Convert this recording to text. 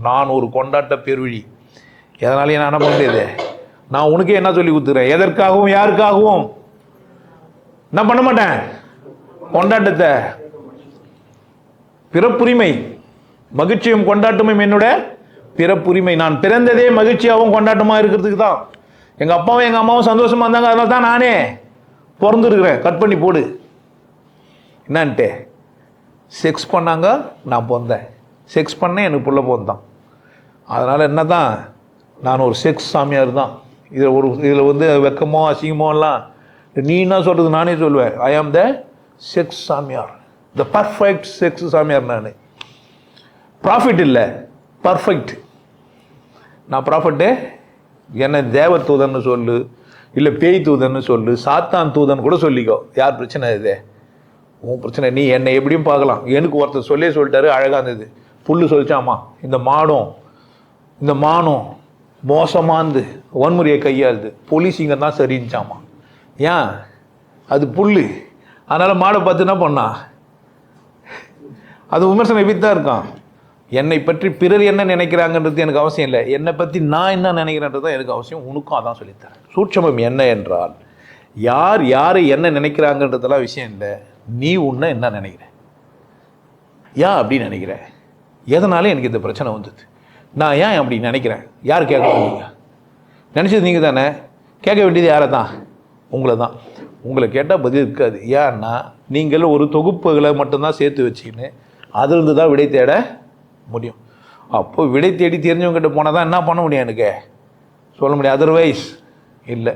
நான் ஒரு கொண்டாட்ட பெருவழி. எதனாலையும் நான் என்ன பண்ண முடியாது? நான் உனக்கே என்ன சொல்லி கொடுத்துக்கிறேன்? எதற்காகவும் யாருக்காகவும் நான் பண்ண மாட்டேன் கொண்டாட்டத்தை. பிறப்புரிமை, மகிழ்ச்சியும் கொண்டாட்டமும் என்னோட பிறப்புரிமை. நான் பிறந்ததே மகிழ்ச்சியாகவும் கொண்டாட்டமாக இருக்கிறதுக்கு தான். எங்கள் அப்பாவும் எங்கள் அம்மாவும் சந்தோஷமாக இருந்தாங்க, அதனால தான் நானே பிறந்துருக்குறேன். கட் பண்ணி போடு என்னான்ட்டு. செக்ஸ் பண்ணாங்க, நான் பிறந்தேன். செக்ஸ் பண்ணேன், எனக்கு புள்ள பிறந்தான். அதனால் என்ன தான், நான் ஒரு செக்ஸ் சாமியார் தான். இதில் வந்து வெக்கமோ அசிங்கமோலாம் நீ என்ன சொல்கிறது, நானே சொல்லுவேன். ஐ ஆம் த செக்ஸ் சாமியார், த பர்ஃபெக்ட் செக்ஸ் சாமியார். நான் ப்ராஃபிட் இல்லை, பர்ஃபெக்ட். நான் ப்ராஃபிட்டு என்ன தேவ தூதன்னு சொல்லு, இல்லை பேய் தூதன்னு சொல்லு, சாத்தான் தூதன் கூட சொல்லிக்கோ. யார் பிரச்சனை இது? உன் பிரச்சனை. நீ என்னை எப்படியும் பார்க்கலாம். எனக்கு ஒருத்தர் சொல்லிட்டாரு, அழகாக இருந்தது. புல்லு சொல்லிச்சாமா, இந்த மானம் மோசமானது, வன்முறையை கையாளுது, போலீஸ் இங்கே தான் சரிஞ்சாமா. ஏன்? அது புல்லு. அதனால் மாடை பார்த்து என்ன பண்ணா? அது விமர்சனம் எப்படி தான் இருக்கான். என்னை பற்றி பிறர் என்ன நினைக்கிறாங்கன்றது எனக்கு அவசியம் இல்லை, என்னை பற்றி நான் என்ன நினைக்கிறேன்றது தான் எனக்கு அவசியம். உனக்கும் அதான் சொல்லித்தரேன். சூட்சமம் என்ன என்றால், யார் யாரை என்ன நினைக்கிறாங்கன்றதெல்லாம் விஷயம் இல்லை. நீ உன்னை என்ன நினைக்கிற, ஏன் அப்படி நினைக்கிற, எதனால எனக்கு இந்த பிரச்சனை வந்தது, நான் ஏன் அப்படி நினைக்கிறேன், யார் கேட்க வேண்டிய? நினச்சது நீங்கள் தானே. கேட்க வேண்டியது யாரை தான்? உங்களை தான். உங்களை கேட்டால் பதில் இருக்காது. ஏன்னா நீங்கள் ஒரு தொகுப்புகளை மட்டும்தான் சேர்த்து வச்சுக்கின்னு அதிலிருந்து தான் விடை தேட முடியும். அப்போ விடை தேடி தெரிஞ்சவங்ககிட்ட போனால் தான் என்ன பண்ண முடியும்? எனக்கு சொல்ல முடியும். அதர்வைஸ் இல்லை.